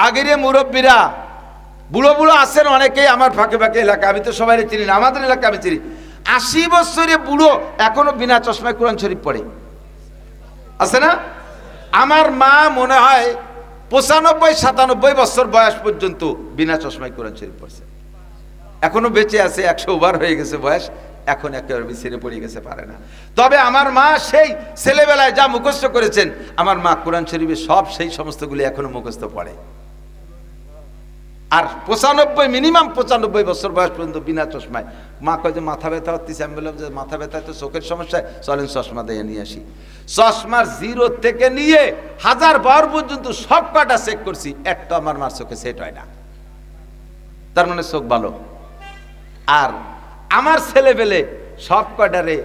আগের মুরব্বীরা বুড়ো বুড়ো আছেন অনেকেই আমার ফাঁকে ফাঁকে এলাকা, আমি তো সবাই চিনি না, আমাদের এলাকা আমি চিনি। 80 বছরে বুড়ো এখনো বিনা চশমায় কোরআন শরীফ পড়ে, আছে না? আমার মা মনে হয় 95-97 বছর বয়স পর্যন্ত বিনা চশমায় কোরআন শরীফ পড়ছে, এখনো বেঁচে আছে। 100 ওভার হয়ে গেছে বয়স, এখন একেবারে ছেড়ে পড়ে গেছে, পারে না। তবে আমার মা সেই ছেলেবেলায় যা মুখস্থ করেছেন, আমার মা কোরআন শরীফে সব সেই সমস্তগুলি এখনো মুখস্থ পড়ে। আর 95 মিনিমাম 95 বছর বয়স পর্যন্ত বিনা চশমায়। মা কয় যে মাথা ব্যথা হচ্ছে, আমি বললাম যে মাথা ব্যথা তো চোখের সমস্যা, চলেন চশমা দিয়ে নিয়ে আসি। চশমার 0 থেকে নিয়ে 1000 বার পর্যন্ত সব কটা চেক করছি, একটা আমার মার চোখে সেট হয় না, তার মানে চোখ ভালো। আর আমার ছেলে পেলে সব কটারে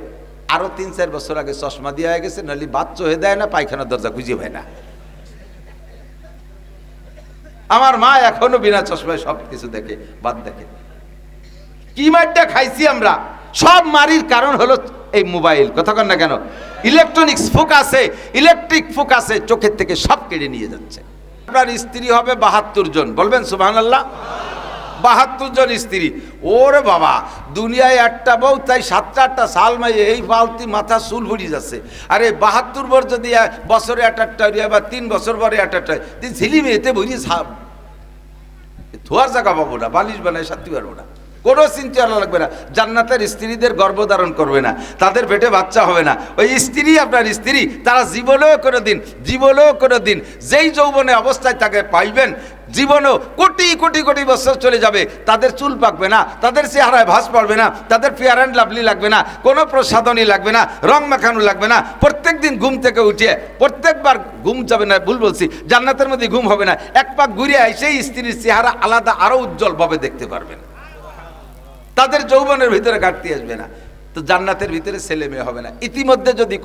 আরো 3-4 বছর আগে চশমা দিয়ে হয়ে গেছে, নাহলে বাচ্চা হয়ে দেয় না, পায়খানার দরজা খুঁজে পায় না। আমার মা এখনো বিনা চশমায় সব কিছু দেখে, বাদ দেখে। কি মারটা খাইছি আমরা, সব মারির কারণ হলো এই মোবাইল, কথা কন না কেন? ইলেকট্রনিক্স ফোকাসে, ইলেকট্রিক ফোকাসে চোখের থেকে সব কেড়ে নিয়ে যাচ্ছে। আপনার স্ত্রী হবে 72 জন, বলবেন সুবহানাল্লাহ? 72 জন স্ত্রী। ওরে বাবা, দুনিয়ায় একটা বউ, তাই 7-8টা সাল মাই এই ফালতি মাথা চুল ভরি যাচ্ছে। আরে 72 বছর যদি বছরে একটা বা 3 বছর পরে একটা ঝিলি মেয়েতে ভরি সাপ ধোয়ার জায়গা পাবো না, বালিশ বানায় সাথে পারবো না, কোনো চিন্তা লাগবে না। জান্নাতের স্ত্রীদের গর্ভধারণ করবে না, তাদের পেটে বাচ্চা হবে না। ওই স্ত্রী আপনার স্ত্রী, তারা জীবনেও কোনো দিন যেই যৌবনে অবস্থায় তাকে পাইবেন, জীবনেও কোটি কোটি কোটি বছর চলে যাবে, তাদের চুল পাকবে না, তাদের চেহারায় ভাঁজ পড়বে না, তাদের ফেয়ার অ্যান্ড লাভলি লাগবে না, কোনো প্রসাধনী লাগবে না, রং মাখানো লাগবে না। প্রত্যেক দিন ঘুম থেকে উঠে, প্রত্যেকবার ঘুম যাবে না, ভুল বলছি, জান্নাতের মধ্যে ঘুম হবে না, এক পাক ঘুরে সেই স্ত্রীর চেহারা আলাদা আরো উজ্জ্বলভাবে দেখতে পারবেন। তাদের যৌবনের ভিতরে ঘাটতি আসবে না। তো জান্নাতের ভিতরে ছেলে মেয়ে হবে না। ইতিমধ্যে যদি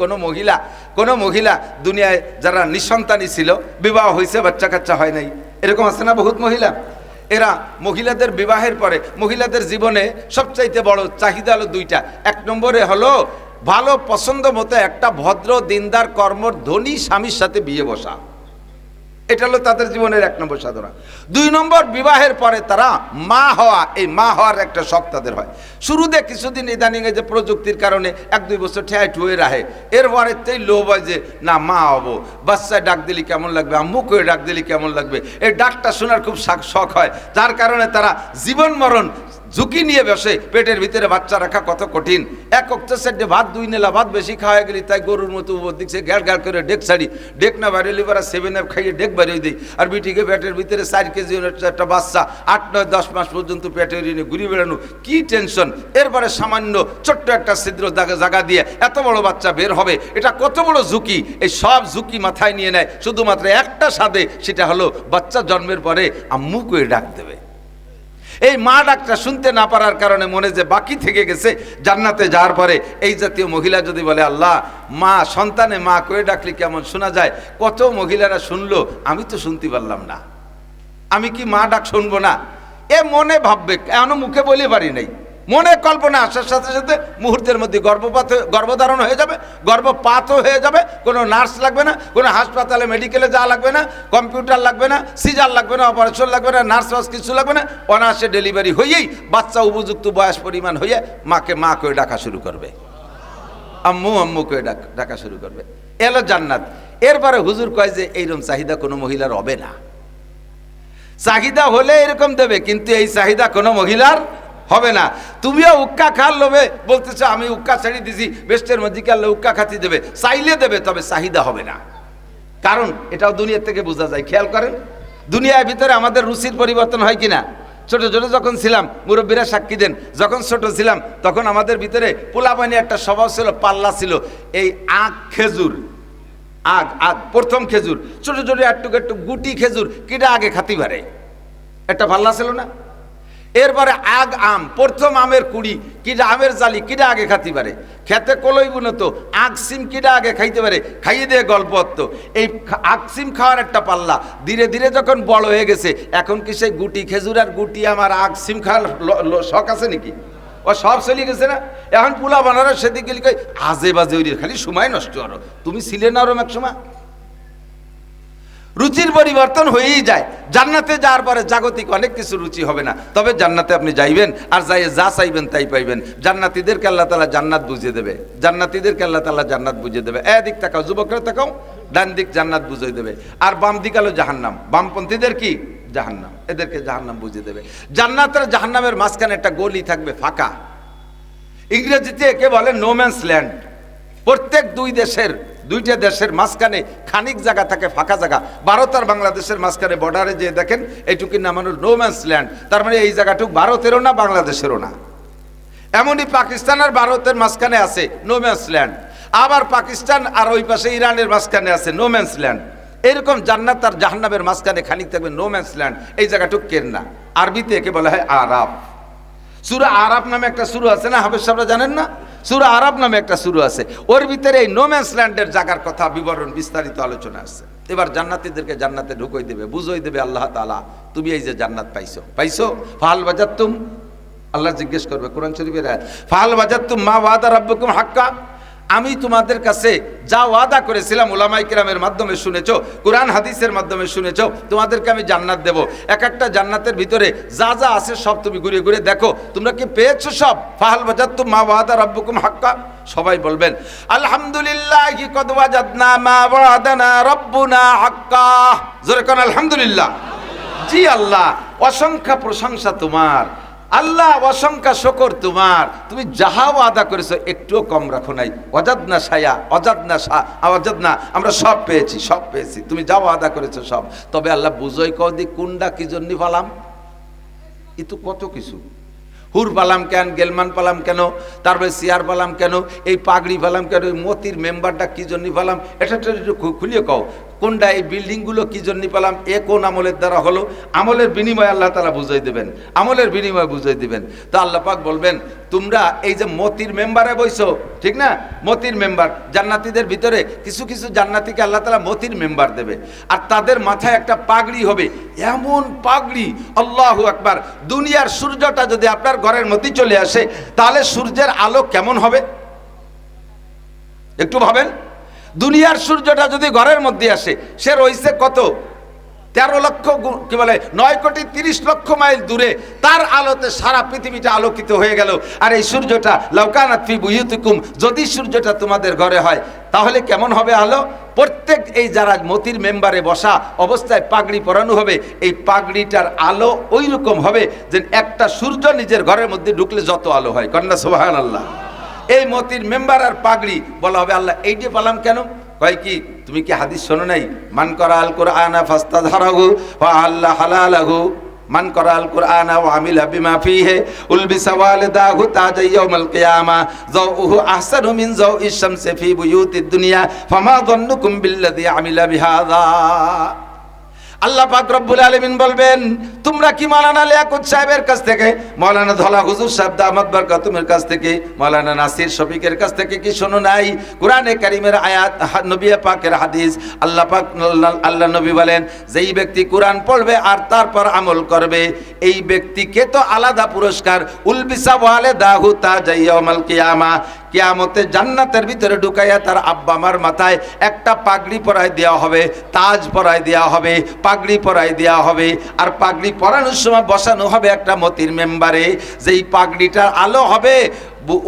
কোনো মহিলা দুনিয়ায় যারা নিঃসন্তানই ছিল, বিবাহ হয়েছে, বাচ্চা কাচ্চা হয় নাই, এরকম আছে না বহুত মহিলা? এরা মহিলাদের বিবাহের পরে মহিলাদের জীবনে সবচাইতে বড় চাহিদা হলো 2টা। 1 নম্বরে হলো ভালো পছন্দ মতো একটা ভদ্র দিনদার কর্মর ধনী স্বামীর সাথে বিয়ে বসা, এটা হলো তাদের জীবনের 1 নম্বর সাধনা। 2 নম্বর, বিবাহের পরে তারা মা হওয়া, এই মা হওয়ার একটা শখ তাদের হয়। শুরুতে কিছুদিন ইদানিং যে প্রযুক্তির কারণে 1-2 বছর ঠেয়াই ঠুয়ে রাখে, এরপরে তেই লোভ হয় যে না মা হবো, বাচ্চায় ডাক দিলি কেমন লাগবে, আম্মু করে ডাক দিলি কেমন লাগবে, এই ডাকটা শোনার খুব শখ হয়। যার কারণে তারা জীবন মরণ ঝুঁকি নিয়ে বসে। পেটের ভিতরে বাচ্চা রাখা কত কঠিন। 1 ওয়াক্ত সেদ্ধে ভাত 2 নেলা ভাত বেশি খাওয়া গেলি, তাই গরুর মতো উপর দিচ্ছে গ্যাড় গ্যাড় করে ডেক ছাড়ি, ডেক না বাড়িয়ে পারা 7 আপ খাইয়ে ডেক বাড়িয়ে দিই। আর বিটিকে পেটের ভিতরে 4 কেজি একটা বাচ্চা 8-9-10 মাস পর্যন্ত পেটের নিয়ে ঘুরে বেড়ানো, কি টেনশন। এরপরে সামান্য ছোট্ট একটা ছিদ্র জায়গা দিয়ে এত বড় বাচ্চা বের হবে, এটা কত বড় ঝুঁকি। এই সব ঝুঁকি মাথায় নিয়ে নেয় শুধুমাত্র একটা স্বাদে, সেটা হলো বাচ্চা জন্মের পরে আম্মু করে ডাক দেবে। এই মা ডাকটা শুনতে না পারার কারণে মনে যে বাকি থেকে গেছে, জান্নাতে যাওয়ার পরে এই জাতীয় মহিলা যদি বলে আল্লাহ মা সন্তানে মা করে ডাকলে কেমন শোনা যায়, কত মহিলারা শুনলো, আমি তো শুনতে পারলাম না, আমি কি মা ডাক শুনবো না? এ মনে ভাববে, এমন মুখে বলে পারি নাই, মনে কল্পনা আসার সাথে সাথে মুহূর্তের মধ্যে গর্ভধারণ হয়ে যাবে, গর্ভপাতও হয়ে যাবে। কোনো নার্স লাগবে না, কোনো হাসপাতালে মেডিকেলে যাওয়া লাগবে না, কম্পিউটার লাগবে না, সিজার লাগবে না, অপারেশন লাগবে না, নার্স কিছু লাগবে না। অনায়াসে ডেলিভারি হয়েই বাচ্চা উপযুক্ত বয়স পরিমাণ হয়ে মাকে মা করে ডাকা শুরু করবে, আম্মু আম্মু করে ডাকা শুরু করবে। এলো জান্নাত। এরপরে হুজুর কয় যে এইরকম চাহিদা কোনো মহিলার হবে না। চাহিদা হলে এরকম দেবে, কিন্তু এই চাহিদা কোনো মহিলার হবে না। তুমিও উক্কা খার লোভে বলতেছো আমি উক্কা ছেড়ে দিছি, বেস্টের মধ্যে কালে উক্কা খাতি দেবে, চাইলে দেবে, তবে চাহিদা হবে না। কারণ এটাও দুনিয়া থেকে বোঝা যায়। খেয়াল করেন, দুনিয়ার ভিতরে আমাদের রুচির পরিবর্তন হয় কিনা। ছোট ছোট যখন ছিলাম, মুরব্বীরা সাক্ষী দেন, যখন ছোট ছিলাম তখন আমাদের ভিতরে পোলাপানি একটা স্বভাব ছিল, পাল্লা ছিল, এই আখ খেজুর, আগ প্রথম খেজুর, ছোট ছোট একটু গুটি খেজুর কিটা আগে খাতি পারে, একটা পাল্লা ছিল না? এরপরে আগ আম, প্রথম আমের কুড়ি কিটা, আমের জালি কিটা আগে খাতি পারে, খেতে কলই বুনতো, আগ সিম কিটা আগে খাইতে পারে, খাইয়ে দিয়ে গল্প হতো। এই আগ সিম খাওয়ার একটা পাল্লা ধীরে ধীরে যখন বড় হয়ে গেছে, এখন কি সেই গুটি খেজুর আর গুটি আমার আগ সিম খাওয়ার শখ আছে নাকি? ও সব চলে গেছে না। এখন পোলা বানারো সেদিকে গেলি কই আজে বাজে খালি সময় নষ্ট করো, তুমি ছিলে না ওরম এক সময়। রুচির পরিবর্তন হয়েই যায়। জান্নাতে যাওয়ার পরে জাগতিক অনেক কিছু রুচি হবে না, তবে জান্নাতে আপনি যাইবেন আর যাই যা চাইবেন তাই পাইবেন। জান্নাতীদেরকে আল্লাহ তাআলা জান্নাত বুঝিয়ে দেবে, জান্নাতীদেরকে আল্লাহ তাআলা জান্নাত বুঝিয়ে দেবে। এদিক তাকাও, যুবকরা তাকাও, ডান দিক জান্নাত বুঝিয়ে দেবে, আর বাম দিক হলো জাহান্নাম। বামপন্থীদের কি? জাহান্নাম, এদেরকে জাহান্নাম বুঝিয়ে দেবে। জান্নাতের জাহান্নামের মাঝখানে একটা গলি থাকবে ফাঁকা, ইংরেজিতে একে বলে নো ম্যানস ল্যান্ড। প্রত্যেক দুইটা দেশের মাঝখানে খানিক জায়গা থাকে, ফাঁকা জায়গা। ভারত আর বাংলাদেশের মাঝখানে বর্ডারে যে দেখেন এইটুকু নামানো নো ম্যানস ল্যান্ড, তার মানে এই জায়গাটুকু ভারতেরও না বাংলাদেশেরও না। এমনই পাকিস্তান আর ভারতের মাঝখানে আছে নো ম্যানস ল্যান্ড, আবার পাকিস্তান আর ওই পাশে ইরানের মাঝখানে আছে নো ম্যানস ল্যান্ড। এরকম জান্নাত আর জাহান্নামের মাঝখানে খানিক থাকবে নো ম্যানস ল্যান্ড, এই জায়গাটুকু কেন্না। আরবিতে একে বলা হয় আরাফ। সূরা আরাফ নামে একটা সূরা আছে না, হাফেজ সাহেবরা জানেন না? সূরা আরাফ নামে একটা সূরা আছে, ওর ভিতরে এই নো ম্যানস ল্যান্ডের জায়গার কথা বিবরণ বিস্তারিত আলোচনা আছে। এবার জান্নাতীদেরকে জান্নাতে ঢুকই দেবে, বুঝই দেবে আল্লাহ তাআলা, তুমি এই যে জান্নাত পাইছো ফাহাল বাজাতুম, আল্লাহ জিজ্ঞেস করবে কোরআন শরীফের আয়াত, ফাহাল বাজাতুম মা ওয়াদা রাব্বুকুম হাক্কা, আমি তোমাদের কাছে যা ওয়াদা করেছিলাম, উলামায়ে কিরামের মাধ্যমে শুনেছো, কোরআন হাদিসের মাধ্যমে শুনেছো, তোমাদেরকে আমি জান্নাত দেব। এক একটা জান্নাতের ভিতরে যা যা আছে সব তুমি ঘুরে ঘুরে দেখো, তোমরা কি পেয়েছো সব? ফাহাল বাজাতুম মা ওয়াদা রাব্বুকুম হাক্কা, সবাই বলবেন আলহামদুলিল্লাহি কদ ওয়াজাদনা মা ওয়াদানা রাব্বুনা হাক্কা। জোরে কোন আলহামদুলিল্লাহ। জি আল্লাহ, অসংখ্য প্রশংসা তোমার, আল্লাহ অসংখ্য শকর তোমার, তুমি যাহা ওয়াদা করেছো একটুও কম রাখো নাই। অজাদনা সায়া, অজাদনা, আমরা সব পেয়েছি, তুমি যা ওয়াদা করেছো সব। তবে আল্লাহ বুঝই কদি কোনটা কি জন্য পালাম, এ তো কত কিছু। হুর পালাম কেন, গেলমান পালাম কেন, তারপরে চেয়ার পালাম কেন, এই পাগড়ি পালাম কেন, এই মতির মেম্বারটা কি জন্য পালাম, এটা একটু খুলিয়ে কও। কোনটা এই বিল্ডিংগুলো কি জন্য পেলাম, এ কোন আমলের দ্বারা হলো, আমলের বিনিময়ে আল্লাহ তাআলা বুঝাই দেবেন, আমলের বিনিময়ে বুঝাই দিবেন। তো আল্লাহ পাক বলবেন তোমরা এই যে মতির মেম্বারে বইছো, ঠিক না, মতির মেম্বার। জান্নাতীদের ভিতরে কিছু কিছু জান্নাতীকে আল্লাহ তাআলা মতির মেম্বার দেবে, আর তাদের মাথায় একটা পাগড়ি হবে, এমন পাগড়ি, আল্লাহু আকবার। দুনিয়ার সূর্যটা যদি আপনার ঘরের মধ্যে চলে আসে, তাহলে সূর্যের আলো কেমন হবে একটু ভাবেন। দুনিয়ার সূর্যটা যদি ঘরের মধ্যে আসে, সে রয়েছে কত 13 লক্ষ কি বলে 9,30,00,000 মাইল দূরে, তার আলোতে সারা পৃথিবীটা আলোকিত হয়ে গেল। আর এই সূর্যটা লাউকানাত ফি বুয়ুতিকুম, যদি সূর্যটা তোমাদের ঘরে হয় তাহলে কেমন হবে আলো? প্রত্যেক এই যারা মতির মেম্বারে বসা অবস্থায় পাগড়ি পরানো হবে, এই পাগড়িটার আলো ওই রকম হবে যে একটা সূর্য নিজের ঘরের মধ্যে ঢুকলে যত আলো হয়। কন্যা সুবহানাল্লাহ। এই মতির মেম্বার আর পাগড়ি বলা হবে আল্লাহ এইটা পালাম কেন? কয় কি তুমি কি হাদিস শোনো নাই? মান করা আল কুরআনা ফাস্তাযহারাহু ওয়া আল্লাহ হালালাহু, মান করা আল কুরআনা ওয়া আমিলা বিমা ফিহি উলবিসা ওয়ালিদাহু তাজা ইয়াউমাল কিয়ামা যাউহু আহসানু মিন যাউইশ শামসি ফি বুয়ুতিদ দুনিয়া ফামা যান্নুকুম বিল্লাযী আমিলা বিহাযা। আল্লাহ পাক রব্বুল আলামিন বলবেন তোমরা কি মাওলানা লিয়াকত সাহেবের কাছ থেকে, মাওলানা ধলা হুজুর সাহেব দামাত বরকাতুমের কাছ থেকে, মাওলানা নাসির শফিকের কাছ থেকে কি শোনো নাই? কোরআনে কারীমের আয়াত, নবী পাকের হাদিস। আল্লাহ পাক আল্লাহ নবী বলেন যেই ব্যক্তি কোরআন পড়বে আর তারপর আমল করবে, এই ব্যক্তিকে তো আলাদা পুরস্কার, উলবিসা ওয়ালিদাহু তাজা ইয়াউমাল কিয়ামা, কিয়ামতে জান্নাতের ভিতরে ঢুকাইয়া তার আব্বা মার মাথায় একটা পাগড়ি পরায় দেওয়া হবে, তাজ পরায় দেওয়া হবে, পাগড়ি পরায় দেওয়া হবে। আর পাগড়ি পরানোর সময় বসানো হবে একটা মতির মেম্বারে, যেই পাগড়িটার আলো হবে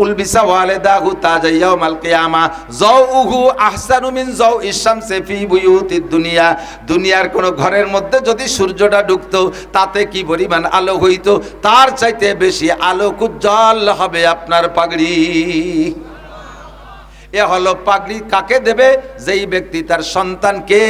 উলবিসা ওয়ালিদাহু তাজা ইয়াউমাল কিয়ামা যাউহু আহসানু মিন যাউইশ শামসি ফি বুয়ুতিদ দুনিয়া। দুনিয়ার কোন ঘরের মধ্যে যদি সূর্যটা ঢুকতো তাতে কি পরিমাণ আলো হইতো, তার চাইতে বেশি আলোক উজ্জ্বল হবে আপনার পাগড়ি। এ হলো পাগড়ি কাকে দেবে? যেই ব্যক্তি তার সন্তানকে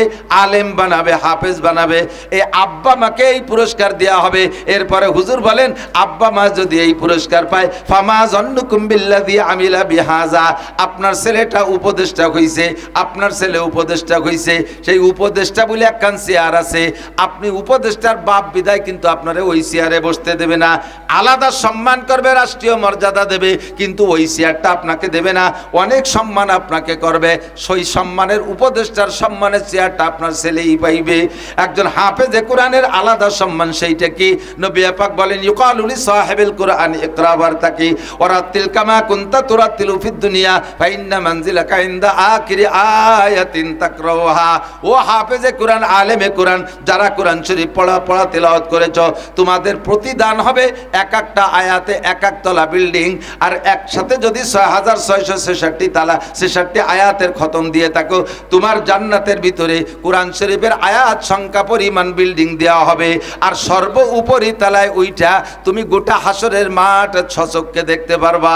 আলেম বানাবে, হাফেজ বানাবে, এই আব্বা মাকে এই পুরস্কার দেওয়া হবে। এরপরে হুজুর বলেন আব্বা মা যদি এই পুরস্কার পায়, ফামা যান্নুকুম বিল্লাযী আমিলা বিহাযা, আপনার ছেলেটা উপদেষ্টা হইছে, আপনার ছেলে উপদেষ্টা হইছে, সেই উপদেষ্টা বলে একখান চেয়ার আছে, আপনি উপদেষ্টার বাপ বিদায় কিন্তু আপনারে ওই চেয়ারে বসতে দেবে না, আলাদা সম্মান করবে, রাষ্ট্রীয় মর্যাদা দেবে, কিন্তু ওই চেয়ারটা আপনাকে দেবে না। অনেক সম্মান সম্মান আপনাকে করবে, সেই সম্মানের উপদেষ্টার সম্মানের চেয়ারটা আপনার ছেলেই পাইবে। একজন হাফেজে কোরআনের আলাদা সম্মান, সেইটা কি? নবী পাক বলেন ইউকালু লি সাহিবিল কুরআন ইকরা বারতাকি ওয়ারাতিল কামা কুনতা তুরাতিলু ফিদ দুনিয়া ফাইন্না মানজিলাকা ইনদা আখিরি আয়াতিন তাকরাউহা। ও হাফেজে কোরআন, আলেমে কোরআন, যারা কোরআন শরীফ পড়া তেলাওয়াত করেছো, তোমাদের প্রতিদান হবে এক একটা আয়াতে এক এক তলা বিল্ডিং। আর একসাথে যদি 6666 তালা 66 আয়াতের খতম দিয়ে থাকো, তোমার জান্নাতের ভিতরে কোরআন শরীফের আয়াত সংখ্যা পরিমাণ বিল্ডিং দেওয়া হবে। আর সর্ব উপরি তলায় ওইটা তুমি গোটা হাসরের মাঠ ছচককে দেখতে পারবা।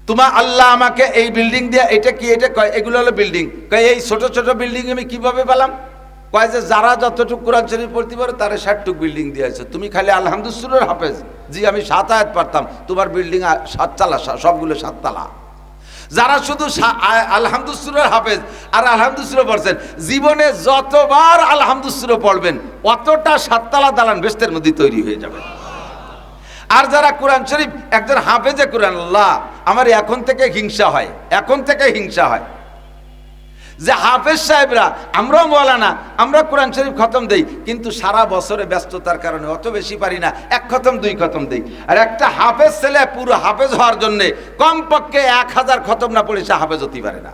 তোমার আল্লাহ আমাকে এই বিল্ডিং দিয়ে, এটা কি? এটা কয় এগুলো হলো বিল্ডিং। কয় এই ছোট ছোট বিল্ডিং আমি কিভাবে পেলাম? কয় যে যারা যতটুকু কোরআন শরীফ পড়তে পারে তারা 60 বিল্ডিং দিয়েছে। তুমি খালি আলহামদুলিল্লাহর হাফেজ, জি আমি 7 আয়াত পারতাম, তোমার বিল্ডিং 7 তালা, সবগুলো 7 তালা। যারা শুধু আলহামদুলিল্লাহর হাফেজ আর আলহামদুলিল্লাহ পড়ছেন, জীবনে যতবার আলহামদুলিল্লাহ পড়বেন অতটা 7 তালা দালান বেহেশতের মধ্যে তৈরি হয়ে যাবে। আর যারা কোরআন শরীফ, একজন হাফেজে কোরআন, আল্লাহ আমার এখন থেকে হিংসা হয়, এখন থেকে হিংসা হয় যে হাফেজ সাহেবরা, আমরাও মওলানা, আমরা কোরআন শরীফ খতম দেই, কিন্তু সারা বছরে ব্যস্ততার কারণে অত বেশি পারি না, 1 খতম 2 খতম দেই। আর একটা হাফেজ ছেলে পুরো হাফেজ হওয়ার জন্য কমপক্ষে 1000 খতম না পড়ে সে হাফেজ হতে পারে না।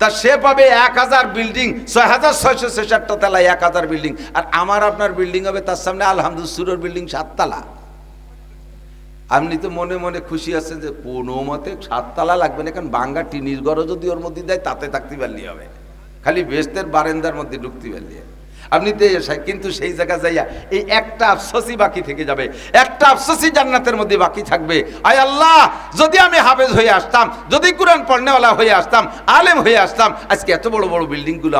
তা সে পাবে 1000 বিল্ডিং, 6666 তলায় 1000 বিল্ডিং। আর আমার আপনার বিল্ডিং হবে তার সামনে আলহামদুলিল্লাহর বিল্ডিং 7 তালা। আপনি তো মনে মনে খুশি আছেন যে কোনো মতে 7 তালা লাগবে না, কারণ বাঙ্গা টিনির ঘরও যদি ওর মধ্যে দেয় তাতে থাকতে পারলি হবে, খালি বেহেশতের বারান্দার মধ্যে ঢুকতে পারলি। আপনি তো কিন্তু সেই জায়গা যাইয়া এই একটা আফসোসই বাকি থেকে যাবে, একটা আফসোসই জান্নাতের মধ্যে বাকি থাকবে। আয় আল্লাহ, যদি আমি হাফেজ হয়ে আসতাম, যদি কোরআন পড়নেওয়ালা হয়ে আসতাম, আলেম হয়ে আসতাম, আজকে এত বড় বড় বিল্ডিংগুলো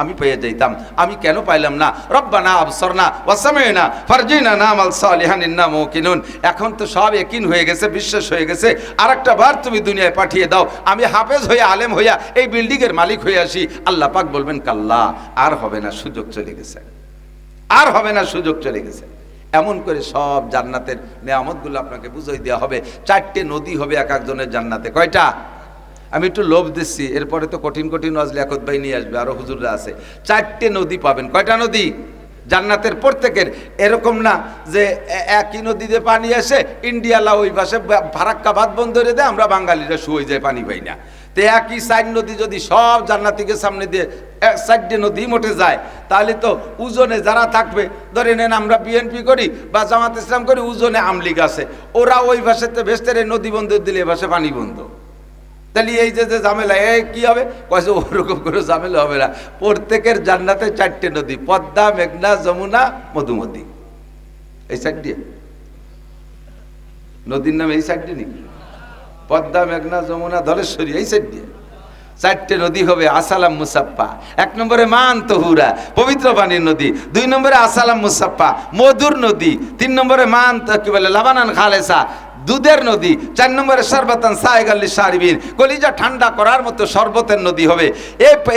আমি পেয়ে যাইতাম। আমি কেন পাইলাম না? রব্বানা আবসারনা ওয়া সামি'না ফারজিনা নামাল সালিহান ইন্না মুকিনুন। এখন তো সব ইয়াকিন হয়ে গেছে, বিশ্বাস হয়ে গেছে। আরেকটা বার তুমি দুনিয়ায় পাঠিয়ে দাও, আমি হাফেজ হয়ে আলেম হইয়া এই বিল্ডিং এর মালিক হয়ে আসি। আল্লাহ পাক বলবেন কাল্লা, আর হবে না, সুযোগ চলে গেছে, আর হবে না, সুযোগ চলে গেছে। এমন করে সব জান্নাতের নেয়ামতগুলো আপনাকে বুঝাই দেওয়া হবে। 4টে নদী হবে এক একজনের জান্নাতে। কয়টা? আমি একটু লোভ দিচ্ছি, এরপরে তো কঠিন কঠিন ওয়াজ লিয়াকত ভাই নিয়ে আসবে, আরো হুজুররা আছে। 4টে নদী পাবেন। কয়টা নদী? জান্নাতের প্রত্যেকের। এরকম না যে একই নদীতে পানি আসে, ইন্ডিয়ালা ওই পাশে ফারাক্কা বাঁধ বন্দরে দেয়, আমরা বাঙালিরা শুয়ে যায়, পানি পাই না। তো একই 4 নদী যদি সব জান্নাতীকে সামনে দিয়ে 4টে নদী মোটে যায়, তাহলে তো ওজনে যারা থাকবে, ধরে নেন আমরা বিএনপি করি বা জামাত ইসলাম করি, ওজনে আমলিগ আছে, ওরা ওই ভাষাতে বেস্তের নদী বন্ধ দিলে এ ভাষা পানি বন্ধ। তাহলে এই যে ঝামেলা, কি হবে? কয়েছে ওরকম করে ঝামেলা হবে না। প্রত্যেকের জান্নাতে 4টে নদী, পদ্মা, মেঘনা, যমুনা, মধুমতি। এই 4টে নদীর নাম, এই 4টে নাকি? পদ্মা, মেঘনা, যমুনা, ধলেশ্বরী, এই 4টে নদী হবে আসালাম মুসাফা। 1 নম্বরে মান তহুরা, পবিত্র পানির নদী। 2 নম্বরে আসালাম মুসাফা, মধুর নদী। 3 নম্বরে মান কি বলে, লাবানান খালেসা, দুধের নদী। 4 নম্বরে শরবতান সাইগাল্লি শারিবিন, কলিজা ঠান্ডা করার মতো শরবতের নদী হবে।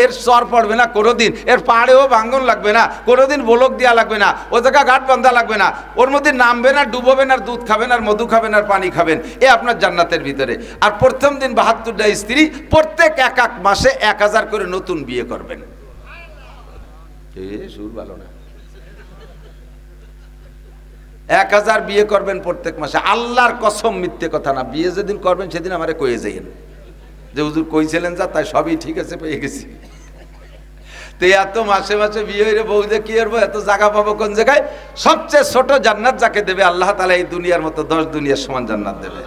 এর চর পড়বে না কোনোদিন, এর পাহাড়েও ভাঙ্গন লাগবে না কোনোদিন, বোলক দেওয়া লাগবে না, ও জায়গা ঘাট বান্ধা লাগবে না, ওর মধ্যে নামবে না, ডুবোবেন, আর দুধ খাবেন, আর মধু খাবেন, আর পানি খাবেন। এ আপনার জান্নাতের ভিতরে। আর প্রথম দিন 72টা স্ত্রী, প্রত্যেক এক মাসে 1000 করে নতুন বিয়ে করবেন। সুর ভালো না, 1000 বিয়ে করবেন প্রত্যেক মাসে। আল্লাহর কসম, মিথ্যে কথা না। বিয়ে যেদিন করবেন সেদিন আমারে কয়ে যাইয়েন যে হুজুর কইছিলেন যা, তাই সবই ঠিক আছে, পেয়ে গেছি। তো এত মাসে মাসে বিয়ে হইলে বউ যে কি করবো, এত জায়গা পাবো কোন জায়গায়? সবচেয়ে ছোট জান্নাত যাকে দেবে আল্লাহ তাআলা, এই দুনিয়ার মতো 10 দুনিয়ার সমান জান্নাত দেবে।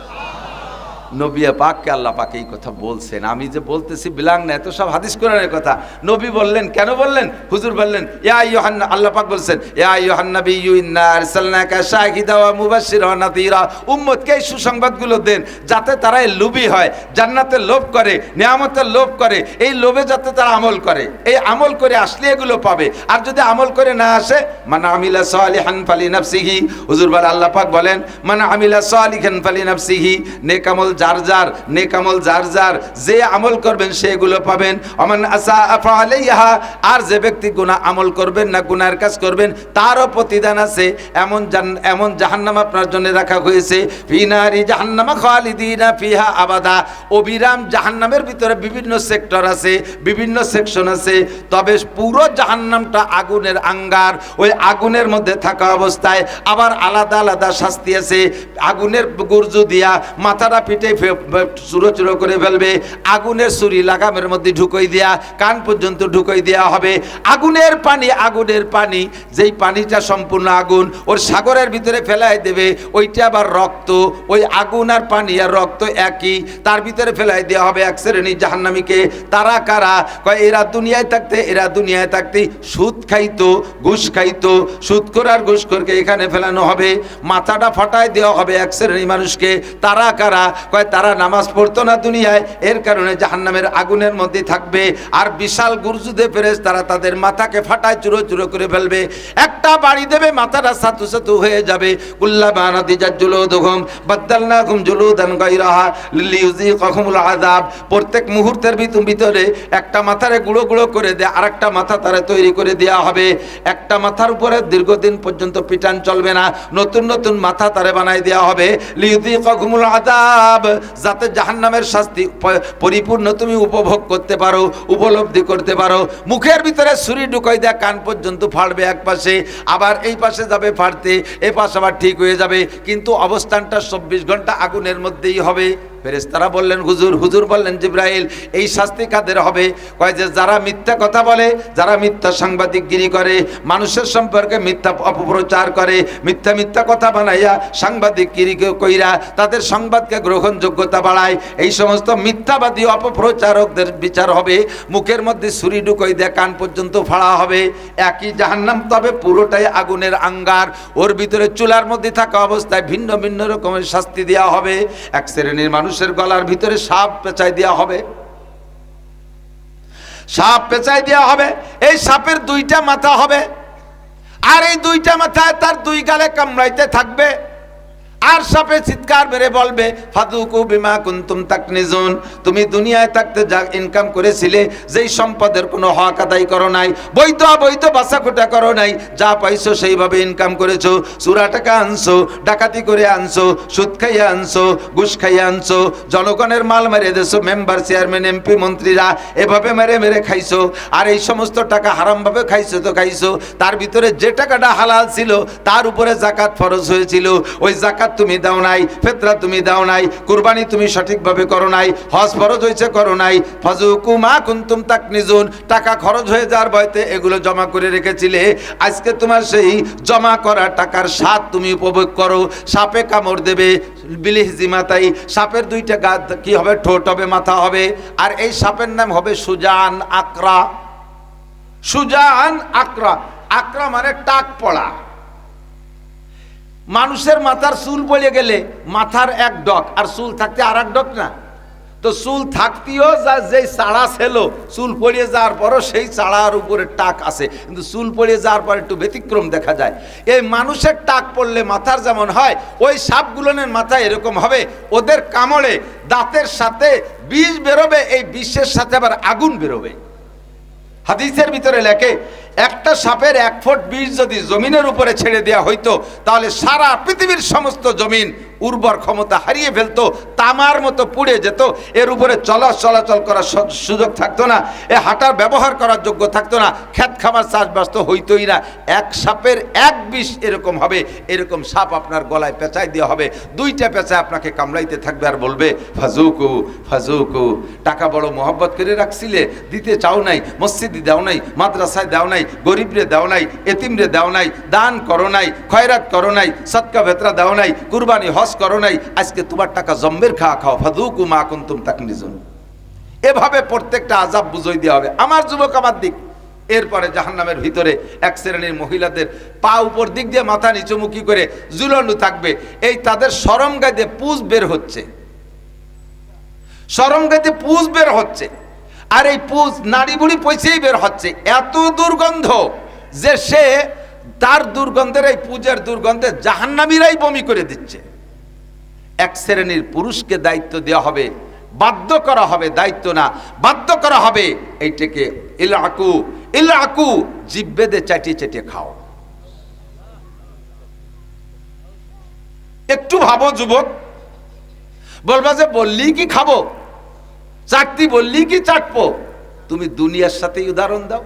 নবী পাককে আল্লাহ পাক এই কথা বলছেন। আমি যে বলতেছি বিলাং না, এত সব হাদিস কোরআনের কথা। নবী বললেন, কেন বললেন? হুজুর বললেন, ইয়া আইয়ুহান, আল্লাহ পাক বলছেন, ইয়া আইয়ুহান নাবিয়্যু ইন্না আরসালনাকা শাহিদা ওয়া মুবাশশিরা ওয়া নাযীরা। উম্মতকে এই সুসংবাদগুলো দেন যাতে তারা লোভী হয়, জান্নাতের লোভ করে, নিয়ামতের লোভ করে। এই লোভে যাতে তারা আমল করে, এই আমল করে আসলে এগুলো পাবে। আর যদি আমল করে না আসে, মান আমিলা সালিহান ফালি নাফসিহি। হুজুর বলেন, আল্লাহ পাক বলেন, মান আমিলা সালিহান ফালি নাফসিহি, নেক আমল যার যার, নেক আমল যার যার, যে আমল করবেন সেগুলো পাবেন। ওমান আসা ফালাইহা, আর যে ব্যক্তি গুনাহ আমল করবেন না, গুনাহের কাজ করবেন, তারও প্রতিদান আছে। এমন জাহান্নাম আপনার জন্য রাখা হয়েছে, ফি নারি জাহান্নামা খালিদিনা ফিহা আবাদা, অবিরাম জাহান্নামের ভিতরে বিভিন্ন সেক্টর আছে, বিভিন্ন সেকশন আছে। তবে পুরো জাহান্নামটা আগুনের আঙ্গার, ওই আগুনের মধ্যে থাকা অবস্থায় আবার আলাদা আলাদা শাস্তি আছে। আগুনের গুর্জু দিয়া মাথাটা পিটে চুরো চুরো করে ফেলবে, আগুনের ছুরি লাগামের মধ্যে ঢুকই দেয়া, কান পর্যন্ত ঢুকই দেওয়া হবে। আগুনের পানি, যেই পানিটা সম্পূর্ণ আগুন, ওর সাগরের ভিতরে ফেলাই দেবে, ওইটা আবার রক্ত। ওই আগুন আর পানি আর রক্ত একই, তার ভিতরে ফেলাই দেওয়া হবে এক শ্রেণী জাহান্নামীকে। তারা কারা? কয় এরা দুনিয়ায় থাকতে সুদ খাইতো, ঘুষ খাইতো, সুদখোর আর ঘুষখোরকে এখানে ফেলানো হবে, মাথাটা ফাটায় দেওয়া হবে এক শ্রেণী মানুষকে। তারা কারা? কয় তারা নামাজ পড়তো না দুনিয়ায়, এর কারণে জাহান্নামের আগুনের মধ্যে থাকবে। আর বিশাল গুরজুদে ফেরেশতারা তাদের মাথাকে ফাটায় চুরো চুরো করে ফেলবে, একটা বাড়ি দেবে, মাথাটা সাতু সাতু হয়ে যাবে। কুল্লামা নাদিজাত জুলুদুহুম বাদদালনাহুম জুলুদান গায়রাহা লিইউযীকাহুমুল আযাব। প্রত্যেক মুহূর্তের ভিতরে একটা মাথারে গুঁড়ো গুঁড়ো করে দেয়, আরেকটা মাথা তারা তৈরি করে দেওয়া হবে। একটা মাথার উপরে দীর্ঘদিন পর্যন্ত পিটান চলবে না, নতুন নতুন মাথা তারে বানাই দেওয়া হবে। লিইউযীকাহুমুল আযাব, যাতে জাহান্নামের শাস্তি পরিপূর্ণ তুমি উপভোগ করতে পারো, উপলব্ধি করতে পারো। মুখের ভিতরে ছুরি ঢুকাই দেয়া, কান পর্যন্ত ফাড়বে এক পাশে, আবার এই পাশে যাবে ফাড়তে, এ পাশ আবার ঠিক হয়ে যাবে, কিন্তু অবস্থানটা 24 ঘন্টা আগুনের মধ্যেই হবে। ফেরেশতারা বললেন হুজুর বললেন জিবরাইল, এই শাস্তি কাদের হবে? কয় যে যারা মিথ্যা কথা বলে, যারা মিথ্যা সাংবাদিকগিরি করে, মানুষের সম্পর্কে মিথ্যা অপপ্রচার করে, মিথ্যা কথা বানাইয়া সাংবাদিকগিরি কইরা তাদের সংবাদকে গ্রহণযোগ্যতা বাড়ায়, এই সমস্ত মিথ্যাবাদী অপপ্রচারকদের বিচার হবে। মুখের মধ্যে ছুরি ঢুকাই দেয়া, কান পর্যন্ত ফাড়া হবে। একই জাহান্নাম, তবে পুরোটাই আগুনের আঙ্গার। ওর ভিতরে চুলার মধ্যে থাকা অবস্থায় ভিন্ন ভিন্ন রকমের শাস্তি দেওয়া হবে। এক শ্রেণীর মানুষের গলার ভিতরে সাপ পেঁচাই দেওয়া হবে, সাপ পেঁচাই দেওয়া হবে। এই সাপের 2টা মাথা হবে, আর এই 2টা মাথায় তার 2 গালে কামড়াইতে থাকবে। আর সাপে চিৎকার মেরে বলবে, ফাদুকু বিমা কুনতুম তাকনিজুন, তুমি দুনিয়ায় থাকতে যা ইনকাম করেছিলে, যেই সম্পদের কোনো হক আদায় করো নাই, বৈধ অবৈধ বাছাখোটা করো নাই, যা পাইছো সেইভাবে ইনকাম করেছো, চুরা টাকা আনছো, ডাকাতি করে আনছো, সুদ খাইয়ে আনছো, ঘুষ খাইয়ে আনছো, জনগণের মাল মেরে দিয়েছো, মেম্বার চেয়ারম্যান এমপি মন্ত্রীরা এভাবে মেরে মেরে খাইছো। আর এই সমস্ত টাকা হারামভাবে খাইছো তো খাইছো, তার ভিতরে যে টাকাটা হালাল ছিল তার উপরে জাকাত ফরজ হয়েছিল, ওই জাকাত তুমি দাও নাই, ফিতরা তুমি দাও নাই, কুরবানি তুমি সঠিকভাবে করো নাই, হজ ফরজ হয়েছে করো নাই, ফাজুকু মা কুনতুম তাকনিজুন, টাকা খরচ হয়ে যাওয়ার ভয়তে এগুলো জমা করে রেখেছিলে, আজকে তোমার সেই জমা করা টাকার স্বাদ তুমি উপভোগ করো। সাপে কামড় দেবে, বিলিহজিমাতাই, সাপের 2টা গা কি হবে, ঠোঁট হবে, মাথা হবে। আর এই সাপের নাম হবে সুজান আকরা। সুজান আকরা, আকরা মানে টাক পড়া। মানুষের মাথার চুল পড়ে গেলে মাথার এক ডক, আর চুল থাকতে আর এক ডক না, তো চুল থাকতেও যেই চাড়া ছিল, চুল পড়িয়ে যাওয়ার পরও সেই চাড়ার উপরে টাক আছে, কিন্তু চুল পড়িয়ে যাওয়ার পর একটু ব্যতিক্রম দেখা যায়। এই মানুষের টাক পড়লে মাথার যেমন হয়, ওই সাপগুলোনের মাথা এরকম হবে। ওদের কামড়ে দাঁতের সাথে বিষ বেরোবে, এই বিষের সাথে আবার আগুন বেরোবে। হাদিসের ভিতরে লেখে, একটা সাপের 1 ফুট বিষ যদি জমিনের উপরে ছেড়ে দেওয়া হইতো, তাহলে সারা পৃথিবীর সমস্ত জমিন উর্বর ক্ষমতা হারিয়ে ফেলতো, তামার মতো পুড়ে যেত, এর উপরে চলাচল করার সুযোগ থাকতো না, এ হাঁটার ব্যবহার করার যোগ্য থাকতো না, ক্ষেত খামার চাষবাস তো হইতোই না। এক সাপের 1 বিষ এরকম হবে, এরকম সাপ আপনার গলায় পেঁচাই দেওয়া হবে, 2টা পেঁচা আপনাকে কামড়াইতে থাকবে আর বলবে ফাজুকু ফাজুকু। টাকা বড় মহব্বত করে রাখছিলে, দিতে চাও নাই, মসজিদে দাও নাই, মাদ্রাসায় দাও নাই, গরিবরে দাও নাই, এতিমরে দাও নাই, দান করো নাই, খয়রাত করো নাই, সদকা ভেতরা দাও নাই, কুরবানি হজ করো নাই, আজকে তোমার টাকা জম্বের খাও, ফাদুকু মা কুনতুম তাকনিজুন। এভাবে প্রত্যেকটা আযাব বুঝাই দেওয়া হবে। আমার যুবক আমার দিক। এরপরে জাহান্নামের ভিতরে এক শ্রেণীর মহিলাদের পা উপর দিক দিয়ে মাথা নিচুমুখী করে ঝুলানো থাকবে, এই তাদের শরম গায়ে পুজ বের হচ্ছে, শরম গায়ে পুজ বের হচ্ছে, আর এই পুজ নাড়ি বুড়ি পয়সেই বের হচ্ছে, এত দুর্গন্ধ যে সে তার দুর্গন্ধের, এই পুজের দুর্গন্ধে জাহান্নামীরাই বমি করে দিচ্ছে। এক শ্রেণীর পুরুষকে দায়িত্ব দেওয়া হবে, বাধ্য করা হবে, দায়িত্ব না, বাধ্য করা হবে। এইটাকে ইলাকু, ইলাকু, জিব্বেদে চাটিয়ে চাটিয়ে খাও। একটু ভাবো যুবক, বলবা যে বললি কি খাবো, চাটতি বললি কি চাটবো? তুমি দুনিয়ার সাথেই উদাহরণ দাও।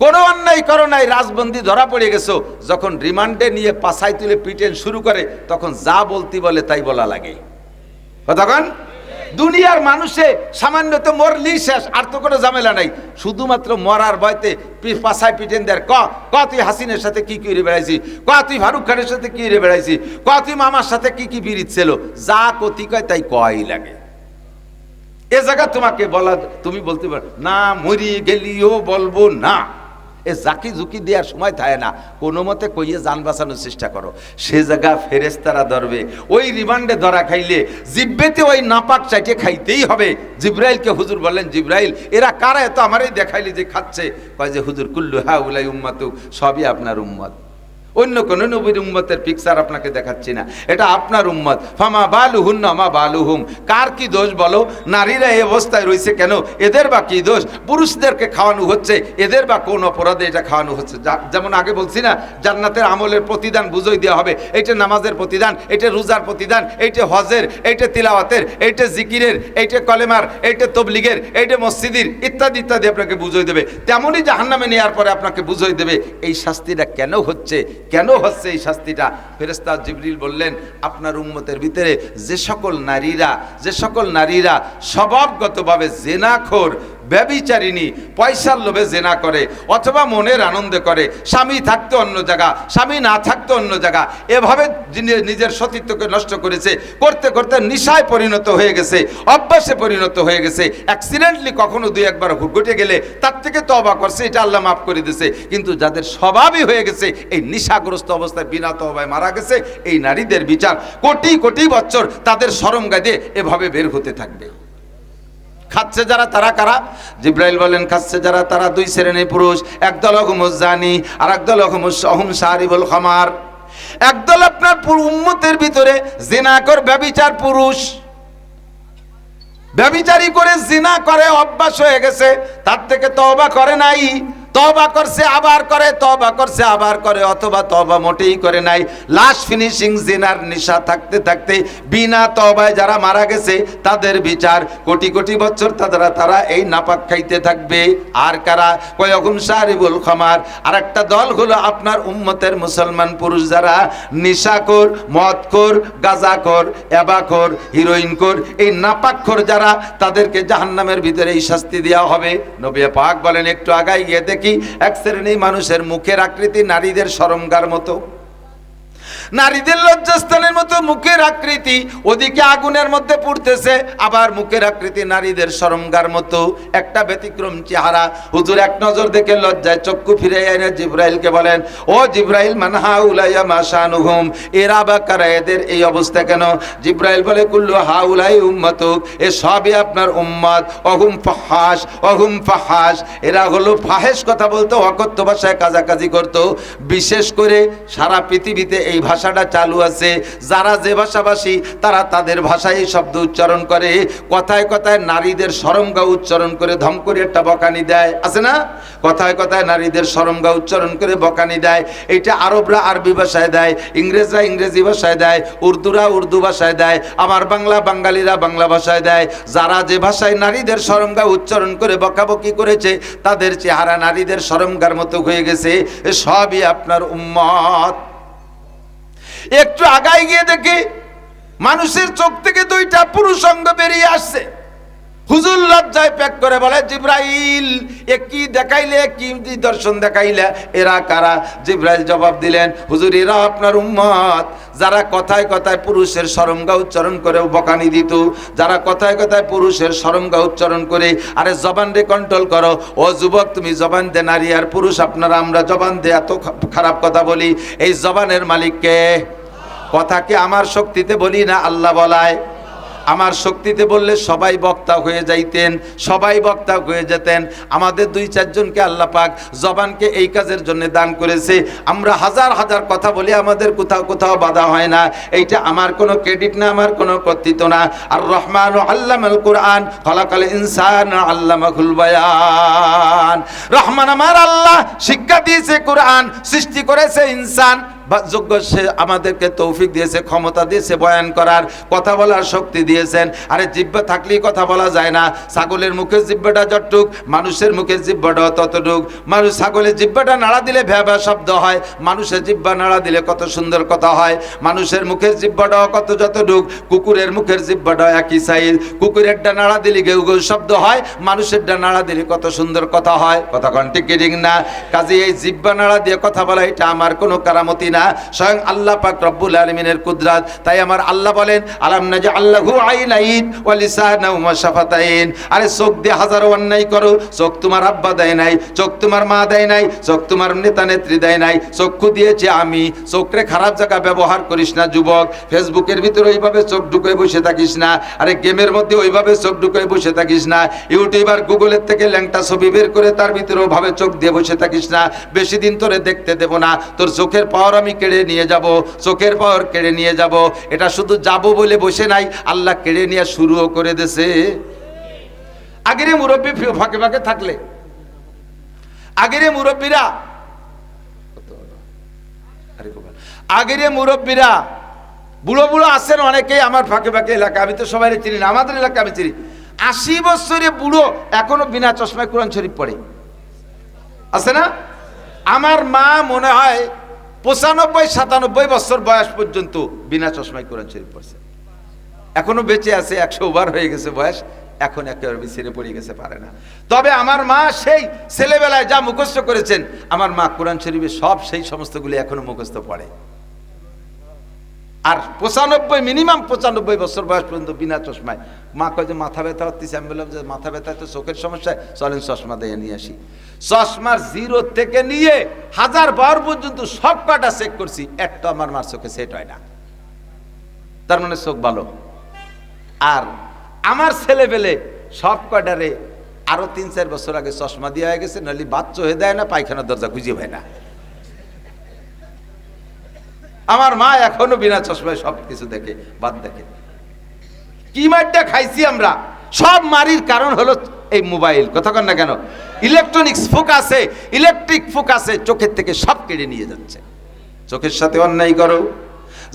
কোনো অন্যায় করো নাই, রাজবন্দি ধরা পড়ে গেছো, যখন রিমান্ডে নিয়ে পাছায় তুলে পিটেন শুরু করে, তখন যা বলতে বলে তাই বলা লাগে। তখন দুনিয়ার মানুষে সামান্য তো মরলি শেষ, আর তো কোনো ঝামেলা নাই। শুধুমাত্র মরার ভয়তে পাছায় পিটেন দেয়, ক তুই হাসিনের সাথে কি কি রে বেড়াইছি, ক তুই ফারুক খানের সাথে কি রে বেড়াইছি, ক তুই মামার সাথে কি কি বিরিত ছিল, যা কতি কয় তাই কয় লাগে। এ জায়গা তোমাকে বলা, তুমি বলতে পারো না মরি গেলিও বলবো না, এ জাকি ঝুঁকি দেওয়ার সময় থাকে না, কোনো মতে কইয়ে যান বাঁচানোর চেষ্টা করো। সে জায়গা ফেরেশতারা ধরবে। ওই রিমান্ডে ধরা খাইলে জিব্বেতে ওই নাপাক চাইটে খাইতেই হবে। জিব্রাইলকে হুজুর বললেন, জিব্রাইল এরা কারা, এত আমারই দেখাইলি যে খাচ্ছে? কয় যে হুজুর কুল্লু হাউলাই উম্মাতুক, সবই আপনার উম্মত, অন্য কোন নবীর উম্মতের পিকচার আপনাকে দেখাচ্ছি না, এটা আপনার উম্মত। ফামা বালুহুন্না মা বালুহুম, কার কি দোষ বলো? নারীরা এই অবস্থায় রয়েছে কেন, এদের বা কি দোষ? পুরুষদেরকে খাওয়ানো হচ্ছে, এদের বা কোন অপরাধে এটা খাওয়ানো হচ্ছে? যেমন আগে বলছি না, জান্নাতের আমলের প্রতিদান বুঝই দেওয়া হবে। এইটা নামাজের প্রতিদান, এইটা রোজার প্রতিদান, এইটা হজের, এইটা তিলাওয়াতের, এইটা জিকিরের, এইটা কলেমার, এইটা তবলিগের, এইটা মসজিদের, ইত্যাদি ইত্যাদি আপনাকে বুঝই দেবে। তেমনই জাহান্নামে নেওয়ার পরে আপনাকে বুঝই দেবে এই শাস্তিটা কেন হচ্ছে, কেন হচ্ছে এই শাস্তিটা। ফেরেশতা জিবরিল বললেন, আপনার উম্মতের ভিতরে যে সকল নারীরা স্বভাবগতভাবে জেনাখোর, ব্যভিচারিণী, পয়সার লোভে জেনা করে অথবা মনের আনন্দে করে, স্বামী থাকতে অন্য জায়গা, স্বামী না থাকতে অন্য জায়গা, এভাবে নিজের সতীত্বকে নষ্ট করেছে, করতে করতে নিশায় পরিণত হয়ে গেছে, অভ্যাসে পরিণত হয়ে গেছে। অ্যাক্সিডেন্টলি কখনো দুই একবার ঘটে গেলে তার থেকে তওবা করছে, এটা আল্লাহ মাফ করে দিয়েছে। কিন্তু যাদের স্বভাবই হয়ে গেছে এই নিশাগ্রস্ত অবস্থায় বিনা তওবায় মারা গেছে, এই নারীদের বিচার কোটি কোটি বছর তাদের শরমগায় দিয়ে এভাবে বের হতে থাকবে। খাচ্ছে যারা, তারা কারা? জিব্রাইল বলেন, খাচ্ছে যারা তারা দুই শ্রেণীর পুরুষ, একদল হুমুজ জানি আর একদল হুম সারিবুল খামার। একদল আপনার উম্মতের ভিতরে জিনাকর ব্যভিচার পুরুষ, ব্যভিচারী করে জিনা করে অভ্যাস হয়ে গেছে, তার থেকে তওবা করে নাই, তওবা করছে আবার করে, তওবা করছে আবার করে, অথবা তওবা মোটেই করে নাই। লাস্ট ফিনিশিং জিনার নিশা থাকতে থাকতে বিনা তওবায় যারা মারা গেছে তাদের বিচার কোটি কোটি বছর তারা এই নাপাক খাইতে থাকবে। আর কারা? কয়গুম সারিবুল খামার। আর একটা দল হলো আপনার উম্মতের মুসলমান পুরুষ যারা নিশাখোর, মদখোর, গাঁজাখোর, এবাখোর, হিরোইনখোর, এই নাপাকখোর যারা, তাদেরকে জাহান্নামের ভিতরে এই শাস্তি দেওয়া হবে। নবী পাক বলেন, একটু আগাই গিয়ে দেখি এক শ্রেণী মানুষের মুখের আকৃতি নারীদের শরমগার মতো, নারীদের লজ্জাস্থানের মতো মুখের আকৃতি, ওদিকে আগুনের মধ্যে পুড়তেছে, আবার মুখের আকৃতি নারীদের শরমগার মতো। একটা ব্যতিক্রম চেহারা। হুজুর এক নজর দেখে লজ্জায় চক্ষু ফিরে এনে জিব্রাইলকে বলেন, ও জিব্রাইল, মানহা উলাইয়া মাশানুহুম, এরা বা কারা, এদের এই অবস্থা কেন? জিব্রাইল বলে, কুল্লু হাউলাই উম্মাতুক, এ সবই আপনার উম্মত। অহুম ফাহাশ, অহুম ফাহাশ, এরা হলো ফাহেশ কথা বলতো, অকথ্য ভাষায় কাজাকাজি করতো। বিশেষ করে সারা পৃথিবীতে এই ভাষাটা চালু আছে, যারা যে ভাষাভাষী তারা তাদের ভাষায় এই শব্দ উচ্চারণ করে, কথায় কথায় নারীদের শরমগা উচ্চারণ করে ধম করে একটা বকানি দেয়, আছে না? কথায় কথায় নারীদের শরমগা উচ্চারণ করে বকানি দেয়। এটা আরবরা আরবি ভাষায় দেয়, ইংরেজরা ইংরেজি ভাষায় দেয়, উর্দুরা উর্দু ভাষায় দেয়, আমার বাঙালিরা বাংলা ভাষায় দেয়। যারা যে ভাষায় নারীদের শরমগা উচ্চারণ করে বকাবকি করেছে, তাদের চেহারা নারীদের শরমগার মতো হয়ে গেছে। সবই আপনার উম্মত। একটু আগায় গিয়ে দেখি মানুষের চোখ থেকে দুইটা পুরুষ অঙ্গ বেরিয়ে আসছে। হুজুর লজ্জায় প্যাক করে বলে, জিব্রাইল এ কি দেখাইলে, কি দর্শন দেখাইলে, এরা কারা? জিব্রাইল জবাব দিলেন, হুজুর এরা আপনার উম্মত, যারা কথায় কথায় পুরুষের শরমগা উচ্চারণ করে বকানি দিত, যারা কথায় কথায় পুরুষের শরমগা উচ্চারণ করে। আরে জবান রে কন্ট্রোল করো, ও যুবক তুমি জবান দে, নারী আর পুরুষ আপনারা আমরা জবান দে এত খারাপ কথা বলি, এই জবানের মালিককে? কথা কি আমার শক্তিতে বলি না আল্লাহ বলায়? আমার শক্তিতে বললে সবাই বক্তা হয়ে যাইতেন, সবাই বক্তা হয়ে যেতেন। আমাদের 2-4 জনকে আল্লাহ পাক জবানকে এই কাজের জন্য দান করেছে। আমরা হাজার হাজার কথা বলি, আমাদের কোথাও কোথাও বাধা হয় না। এইটা আমার কোনো ক্রেডিট না, আমার কোনো কর্তৃত্ব না। আর রহমান আল্লামাল কোরআন খলাকাল ইনসান আল্লামাহুল বায়ান। রহমান আমার আল্লাহ শিক্ষা দিয়েছে, কোরআন সৃষ্টি করেছে ইনসান, যোগ্য সে আমাদেরকে তৌফিক দিয়েছে, ক্ষমতা দিয়েছে বয়ান করার, কথা বলার শক্তি দিয়েছেন। আরে জিহ্বা থাকলেই কথা বলা যায় না। ছাগলের মুখের জিহ্বাটা যতটুক, মানুষের মুখের জিহ্বাটাও ততটুক। মানুষ ছাগলের জিহ্বাটা নাড়া দিলে ভ্যা ভ্যা শব্দ হয়, মানুষের জিহ্বা নাড়া দিলে কত সুন্দর কথা হয়। মানুষের মুখের জিহ্বাটাও কত যতটুক, কুকুরের মুখের জিহ্বাটাও একই সাইজ। কুকুরেরটা নাড়া দিলে গেউ গেউ শব্দ হয়, মানুষেরটা নাড়া দিলে কত সুন্দর কথা হয়। কথা কন ঠিক কি ঠিক না? কাজে এই জিহ্বা নাড়া দিয়ে কথা বলা এটা আমার কোনো কারামতি না, স্বয়ং আল্লাহ পাক রব্বুল আলামিনের কুদরত। তাই আমার আল্লাহ বলেন আলাম নাজআল্লাহু আইনাইন ওয়া লিসানাও ওয়া শাফাতাইন। আরে চোখ দিয়ে হাজারো অন্যায় করো, চোখ তোমার আব্বা দেয় নাই, চোখ তোমার মা দেয় নাই, চোখ তোমার নেতা নেত্রী দেয় নাই, চক্ষু দিয়েছে আমি। চোখরে খারাপ জায়গা ব্যবহার করিস না যুবক। ফেসবুকের ভিতরে ওইভাবে চোখ ঢুকে বসে থাকিস না। আরে গেমের মধ্যে ওইভাবে চোখ ঢুকে বসে থাকিস না। ইউটিউবার গুগলের থেকে ল্যাংটা ছবি বের করে তার ভিতরে ওইভাবে চোখ দিয়ে বসে থাকিস না। বেশি দিন তোরে দেখতে দেব না, তোর চোখের পাওয়ার আমি কেড়ে নিয়ে যাব, চোখের পাওয়ার কেড়ে নিয়ে যাব। এটা শুধু যাব বলে বসে নাই, আল্লাহ কেড়ে নিয়ে শুরুও করে দেছে। আগের মুরব্বী ফাঁকে ফাঁকে থাকলে, আগের মুরব্বীরা, আগের মুরব্বীরা বুড়ো বুড়ো আছেন অনেকেই আমার ফাঁকে ফাঁকে এলাকা, আমি তো সবাই চিনি না, আমাদের এলাকা আমি চিনি। 80 বছরে বুড়ো এখনো বিনা চশমায় কোরআন শরীফ পড়ে, আছে না? আমার মা মনে হয় 95-97 বছর বয়স পর্যন্ত বিনা চশমায় কোরআন শরীফ পড়ছে, এখনো বেঁচে আছে। 100 ওভার হয়ে গেছে বয়স, এখন একেবারে ছেড়ে পড়ে গেছে, পারে না। তবে আমার মা সেই ছেলেবেলায় যা মুখস্থ করেছেন, আমার মা কোরআন শরীফে সব সেই সমস্তগুলি এখনো মুখস্থ পড়ে। আর 95 মিনিমাম 95 বছর বয়স পর্যন্ত বিনা চশমায়। মা কয় যে মাথা ব্যথা হচ্ছে, আমি বললাম যে মাথা ব্যথা তো চোখের সমস্যা, চলেন চশমা দিয়ে নিয়ে আসি। চশমার 0 থেকে নিয়ে 1000 বার পর্যন্ত সব কটা চেক করছি, একটা আমার মার চোখে সেট হয় না। তার মানে চোখ ভালো। আর আমার ছেলে পেলে সব কটারে আরো 3-4 বছর আগে চশমা দিয়ে হয়ে গেছে, নাহলে বাচ্চা হয়ে দেয় না, পায়খানার দরজা খুঁজে পায় না। আমার মা এখনো বিনা চশমায় সব কিছু দেখে, বাদ দেখে। কি মারটা খাইছি আমরা, সব মারির কারণ হলো এই মোবাইল। কথা কন না কেন? ইলেকট্রনিক্স ফোকাসে, ইলেকট্রিক ফোকাসে চোখের থেকে সব কেড়ে নিয়ে যাচ্ছে। চোখের সাথে অন্যায় করো,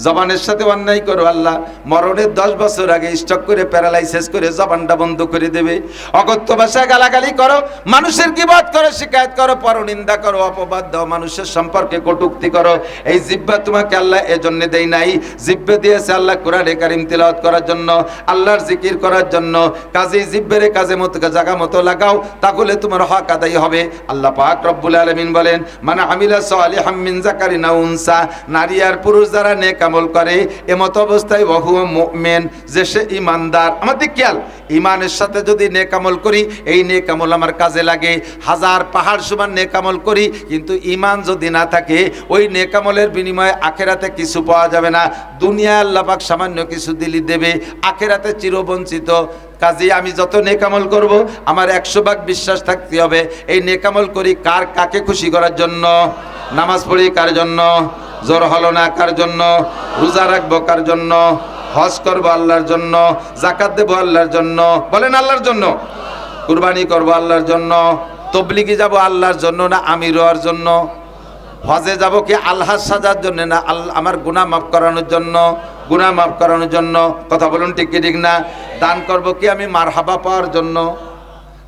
জবানের সাথে অন্যায় করো, আল্লাহ মরণের 10 বছর আগে স্টক করে প্যারালাইসিস করে জবানটা বন্ধ করে দেবে। অকথ্য ভাষায় গালাগালি করো, মানুষের গীবত করো, শিকায়ত করো, পরনিন্দা করো, অপবাদ দাও, মানুষের সম্পর্কে কটূক্তি করো। এই জিহ্বা তোমাকে আল্লাহ এজন্য দেয় নাই, জিহ্বা দিয়েছে আল্লাহ কোরআনে কারীম তিলাওয়াত করার জন্য, আল্লাহর জিকির করার জন্য। কাজেই জিহ্বের কাজে মতো জায়গা মতো লাগাও, তাহলে তোমার হক আদায় হবে। আল্লাহ পাক রব্বুল আলামিন বলেন মান আমিলা সালিহাম মিন যাকারিন আও উনসা, নারী আর পুরুষ যারা নেক আমল করে এমত অবস্থায় ওয়াহু মুমিন, যে সে ঈমানদার। আমাদের খেয়াল, ঈমানের সাথে যদি নেক আমল করি, এই নেক আমল আমার কাজে লাগে। 1000 পাহাড় সমান নেক আমল করি, কিন্তু ঈমান যদি না থাকে, ওই নেক আমলের বিনিময়ে আখিরাতে কিছু পাওয়া যাবে না। দুনিয়ায় আল্লাহ পাক সামান্য কিছু দিলি দেবে, আখিরাতে চিরবঞ্চিত। কাজে আমি যত নেক আমল করব, আমার 100 ভাগ বিশ্বাস থাকতে হবে এই নেক আমল করি কার, কাকে খুশি করার জন্য। নামাজ পড়ি কার জন্য? জোর হলো না কার জন্য? রোজা রাখবো কার জন্য? হজ করবো আল্লাহর জন্য, যাকাত দেবো আল্লাহর জন্য, বলেন আল্লাহর জন্য। কুরবানি করবো আল্লাহর জন্য, তবলিগে যাব আল্লাহর জন্য না আমির হওয়ার জন্য? হজে যাব কি আল্লাহর সাজার জন্য না আমার গুনাহ মাফ করানোর জন্য? গুনাহ মাফ করানোর জন্য। কথা বলুন ঠিক কি ঠিক না? দান করব কি আমি মারহাবা পাওয়ার জন্য?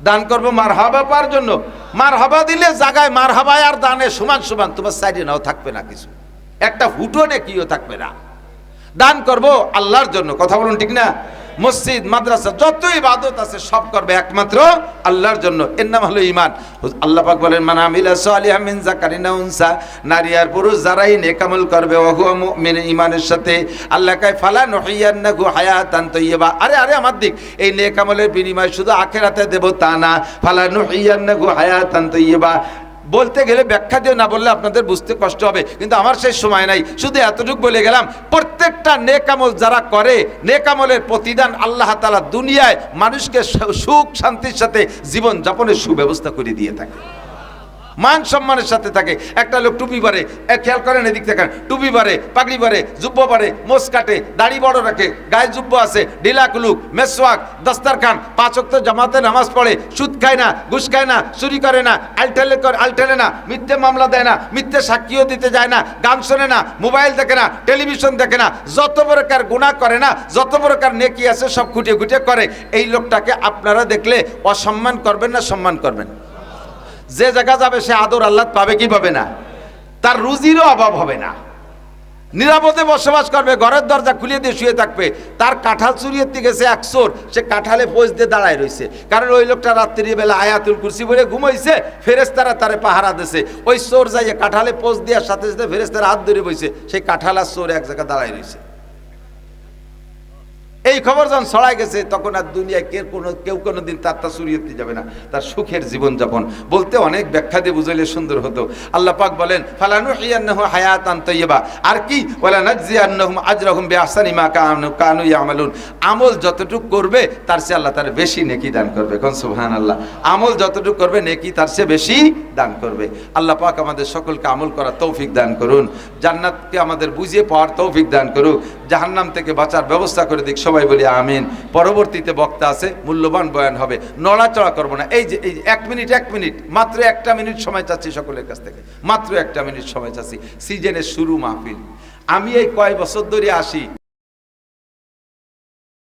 দান করবো মারহাবা পাওয়ার জন্য। মারহাবা দিলে জায়গায় মারহাবায় আর দানে সমান সমান, তোমার সাইডে নাও থাকবে না কিছু, একটা হুটনে কিও থাকবে না। দান করব আল্লাহর জন্য। কথা বলুন ঠিক না? মসজিদ মাদ্রাসা যত ইবাদত আছে সব করবে একমাত্র আল্লাহর জন্য, এর নাম হলো ঈমান। আল্লাহ পাক বলেন মান আমিলা সালিহাম মিন যাকারিন আও উনসা, নারী আর পুরুষ যারাই নেক আমল করবে ওয়া মুমিন, ঈমানের সাথে, আল্লাহ কয় ফালা নুহিয়ান্নাহু হায়াতান তাইয়্যিবা। আরে আরে আমার দিক, এই নেক আমলের বিনিময় শুধু আখিরাতে দেব তা না, ফালা নুহিয়ান্নাহু হায়াতান তাইয়্যিবা, বলতে গেলে ব্যাখ্যা দিয়ে না বললে আপনাদের বুঝতে কষ্ট হবে, কিন্তু আমার সেই সময় নাই, শুধু এতটুকু বলে গেলাম, প্রত্যেকটা নেক আমল যারা করে, নেক আমলের প্রতিদান আল্লাহ তাআলা দুনিয়ায় মানুষকে সুখ শান্তির সাথে জীবন যাপনের সুব্যবস্থা করে দিয়ে থাকে, মান সম্মানের সাথে থাকে। একটা লোক টুপি পরে, খেয়াল করেন এদিক থেকে, টুপি পরে, পাগড়ি পরে, জুব্ব পরে, মোজ কাটে, দাড়ি বড় রাখে, গায়ে জুব্ব আছে, ঢিলা কুলুক, মেসওয়াক, দস্তারখান, 5 ওয়াক্ত জামাতে নামাজ পড়ে, সুদ খায় না, ঘুষ খায় না, চুরি করে না, আলটেলে না, মিথ্যে মামলা দেয় না, মিথ্যে সাক্ষীও দিতে যায় না, গান শোনে না, মোবাইল দেখে না, টেলিভিশন দেখে না, যত প্রকার গুনাহ করে না, যত প্রকার নেকি আছে সব খুঁটিয়ে খুঁটিয়ে করে। এই লোকটাকে আপনারা দেখলে অসম্মান করবেন না সম্মান করবেন? যে জায়গা যাবে সে আদর আল্লাহ পাবে কি পাবে না? তার রুজিরও অভাব হবে না, নিরাপদে বসবাস করবে, ঘরের দরজা খুলিয়ে দিয়ে শুয়ে থাকবে। তার কাঁঠাল চুরিয়ে গেছে এক চোর, সে কাঁঠালে পোজ দিয়ে দাঁড়ায় রয়েছে, কারণ ওই লোকটা রাত্রিবেলা আয়াতুল কুরসি বলে ঘুমাইছে, ফেরেশতারা তারে পাহারা দিছে। ওই চোর যাইয়ে কাঁঠালে পোজ দেওয়ার সাথে সাথে ফেরেশতারা হাত ধরে বইছে, সেই কাঁঠাল আর চোর এক জায়গায় দাঁড়ায় রয়েছে। এই খবর যখন ছড়ায় গেছে, তখন আর দুনিয়ায় কেউ কোনোদিন তার চুরিয়ে যাবে না, তার সুখের জীবনযাপন। বলতে অনেক ব্যাখ্যা দিয়ে বুঝাইলে সুন্দর হতো। আল্লাহ পাক বলেন ফালানুহিয়ান্নাহু হায়াতান তাইয়্যিবা, আর কি ওয়ালা নাজজিয়ান্নাহুম আজরাহুম বিআহসানি মা কানু ইয়ামালুন। আমল যতটুকু করবে তার চেয়ে আল্লাহ তার বেশি নেকি দান করবে। কোন সুবহানাল্লাহ। আমল যতটুকু করবে নেকি তার চেয়ে বেশি দান করবে। আল্লাহ পাক আমাদের সকলকে আমল করার তৌফিক দান করুন, জান্নাতকে আমাদের বুঝিয়ে পাওয়ার তৌফিক দান করুন, জাহান্নাম থেকে বাঁচার ব্যবস্থা করে দিক। সবাই বলি আমিন। পরবর্তীতে বক্তা আছে, মূল্যবান বয়ান হবে, নড়াচড়া করবো না। এই যে 1 মিনিট, মাত্র 1টা মিনিট সময় চাচ্ছি সকলের কাছ থেকে, মাত্র 1টা মিনিট সময় চাচ্ছি। সিজনের শুরু মাহফিল, আমি এই কয় বছর ধরে আসি।